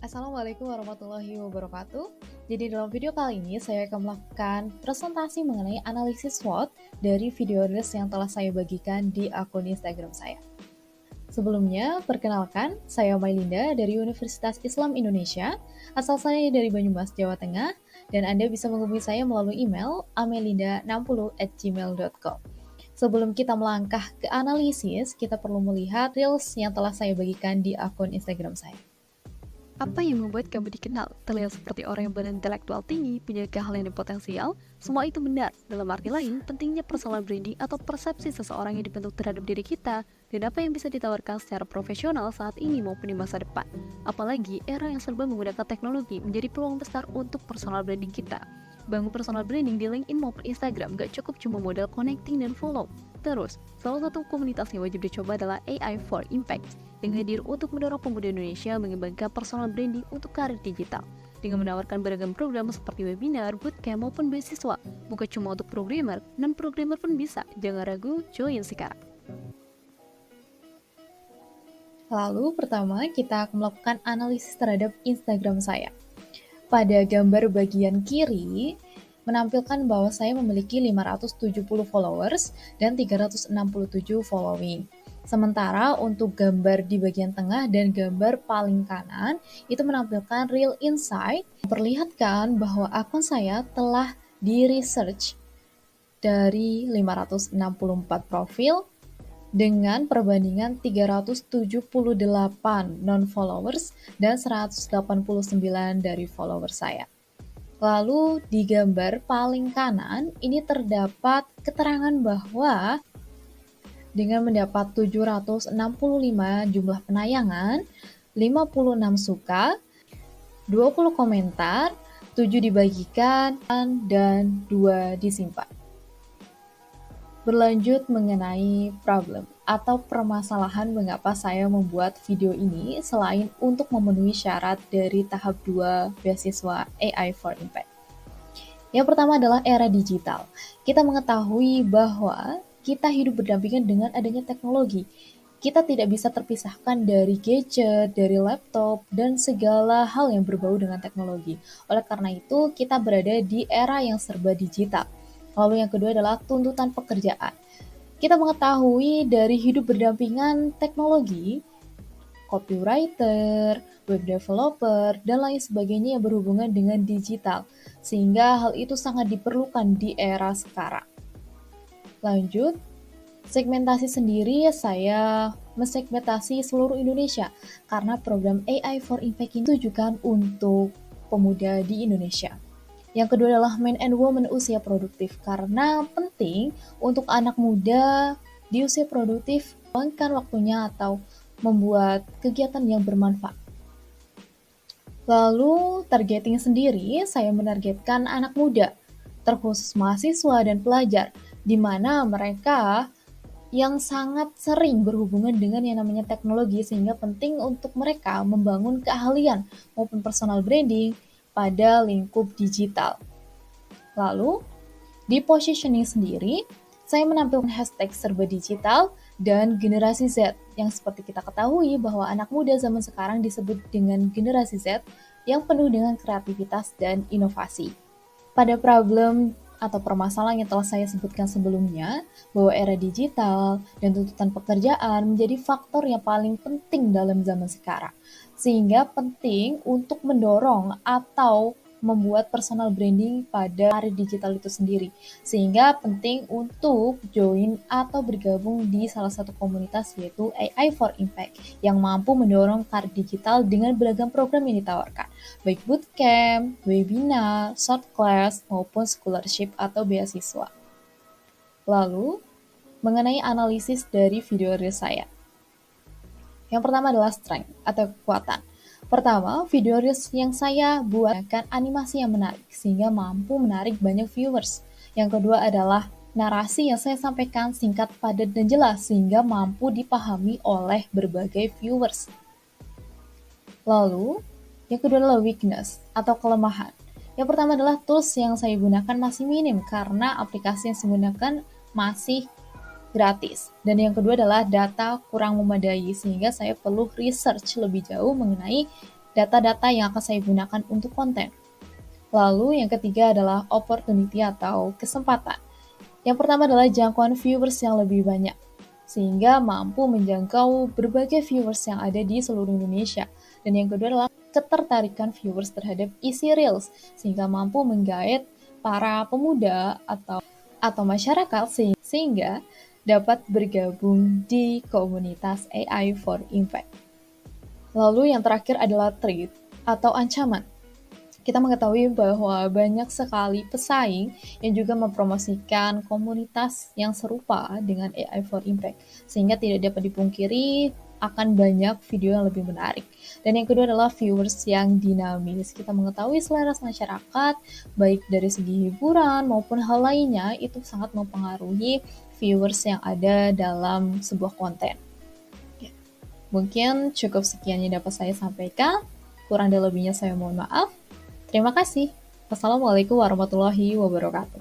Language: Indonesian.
Assalamualaikum warahmatullahi wabarakatuh. Jadi dalam video kali ini saya akan melakukan presentasi mengenai analisis SWOT dari video reels yang telah saya bagikan di akun Instagram saya. Sebelumnya, perkenalkan, saya Mailinda dari Universitas Islam Indonesia, asal saya dari Banyumas, Jawa Tengah, dan Anda bisa menghubungi saya melalui email amelinda60@gmail.com. Sebelum kita melangkah ke analisis, kita perlu melihat reels yang telah saya bagikan di akun Instagram saya. Apa yang membuat kamu dikenal? Terlihat seperti orang yang berintelektual tinggi, punya keahlian dan potensial? Semua itu benar. Dalam arti lain, pentingnya personal branding atau persepsi seseorang yang dibentuk terhadap diri kita dan apa yang bisa ditawarkan secara profesional saat ini maupun di masa depan. Apalagi era yang serba menggunakan teknologi menjadi peluang besar untuk personal branding kita. Bangun personal branding di LinkedIn maupun Instagram gak cukup cuma modal connecting dan follow. Terus, salah satu komunitas yang wajib dicoba adalah AI for Impact yang hadir untuk mendorong pemuda Indonesia mengembangkan personal branding untuk karir digital dengan menawarkan beragam program seperti webinar, bootcamp maupun beasiswa. Bukan cuma untuk programmer, non-programmer pun bisa. Jangan ragu, join sekarang. Lalu pertama kita akan melakukan analisis terhadap Instagram saya. Pada gambar bagian kiri, menampilkan bahwa saya memiliki 570 followers dan 367 following. Sementara untuk gambar di bagian tengah dan gambar paling kanan, itu menampilkan real insight, memperlihatkan bahwa akun saya telah di-research dari 564 profil dengan perbandingan 378 non-followers dan 189 dari follower saya. Lalu di gambar paling kanan ini terdapat keterangan bahwa dengan mendapat 765 jumlah penayangan, 56 suka, 20 komentar, 7 dibagikan, dan 2 disimpan. Berlanjut mengenai problem atau permasalahan mengapa saya membuat video ini selain untuk memenuhi syarat dari tahap 2 beasiswa AI for Impact. Yang pertama adalah era digital. Kita mengetahui bahwa kita hidup berdampingan dengan adanya teknologi. Kita tidak bisa terpisahkan dari gadget, dari laptop, dan segala hal yang berbau dengan teknologi. Oleh karena itu, kita berada di era yang serba digital. Lalu yang kedua adalah tuntutan pekerjaan. Kita mengetahui dari hidup berdampingan teknologi, copywriter, web developer, dan lain sebagainya yang berhubungan dengan digital. Sehingga hal itu sangat diperlukan di era sekarang. Lanjut, segmentasi sendiri saya mensegmentasi seluruh Indonesia karena program AI for Impact ini ditujukan untuk pemuda di Indonesia. Yang kedua adalah men and women usia produktif karena penting untuk anak muda di usia produktif meluangkan waktunya atau membuat kegiatan yang bermanfaat. Lalu targeting sendiri saya menargetkan anak muda, terkhusus mahasiswa dan pelajar, di mana mereka yang sangat sering berhubungan dengan yang namanya teknologi sehingga penting untuk mereka membangun keahlian maupun personal branding pada lingkup digital. Lalu, di positioning sendiri, saya menampilkan hashtag serba digital dan generasi Z yang seperti kita ketahui bahwa anak muda zaman sekarang disebut dengan generasi Z yang penuh dengan kreativitas dan inovasi. Pada problem atau permasalahan yang telah saya sebutkan sebelumnya, bahwa era digital dan tuntutan pekerjaan menjadi faktor yang paling penting dalam zaman sekarang. Sehingga penting untuk mendorong atau membuat personal branding pada karir digital itu sendiri. Sehingga penting untuk join atau bergabung di salah satu komunitas yaitu AI for Impact yang mampu mendorong karir digital dengan beragam program yang ditawarkan. Baik bootcamp, webinar, short class, maupun scholarship atau beasiswa. Lalu, mengenai analisis dari video reel saya. Yang pertama adalah strength atau kekuatan. Pertama, video reels yang saya buat akan animasi yang menarik sehingga mampu menarik banyak viewers. Yang kedua adalah narasi yang saya sampaikan singkat, padat, dan jelas sehingga mampu dipahami oleh berbagai viewers. Lalu, yang kedua adalah weakness atau kelemahan. Yang pertama adalah tools yang saya gunakan masih minim karena aplikasi yang saya gunakan masih gratis. Dan yang kedua adalah data kurang memadai sehingga saya perlu research lebih jauh mengenai data-data yang akan saya gunakan untuk konten. Lalu yang ketiga adalah opportunity atau kesempatan. Yang pertama adalah jangkauan viewers yang lebih banyak, sehingga mampu menjangkau berbagai viewers yang ada di seluruh Indonesia. Dan yang kedua adalah ketertarikan viewers terhadap isi Reels, sehingga mampu menggait para pemuda atau masyarakat sehingga dapat bergabung di komunitas AI for Impact. Lalu yang terakhir adalah threat atau ancaman. Kita mengetahui bahwa banyak sekali pesaing yang juga mempromosikan komunitas yang serupa dengan AI for Impact, sehingga tidak dapat dipungkiri akan banyak video yang lebih menarik. Dan yang kedua adalah viewers yang dinamis. Kita mengetahui selera masyarakat, baik dari segi hiburan maupun hal lainnya, itu sangat mempengaruhi viewers yang ada dalam sebuah konten. Mungkin cukup sekian yang dapat saya sampaikan. Kurang dan lebihnya saya mohon maaf. Terima kasih. Wassalamualaikum warahmatullahi wabarakatuh.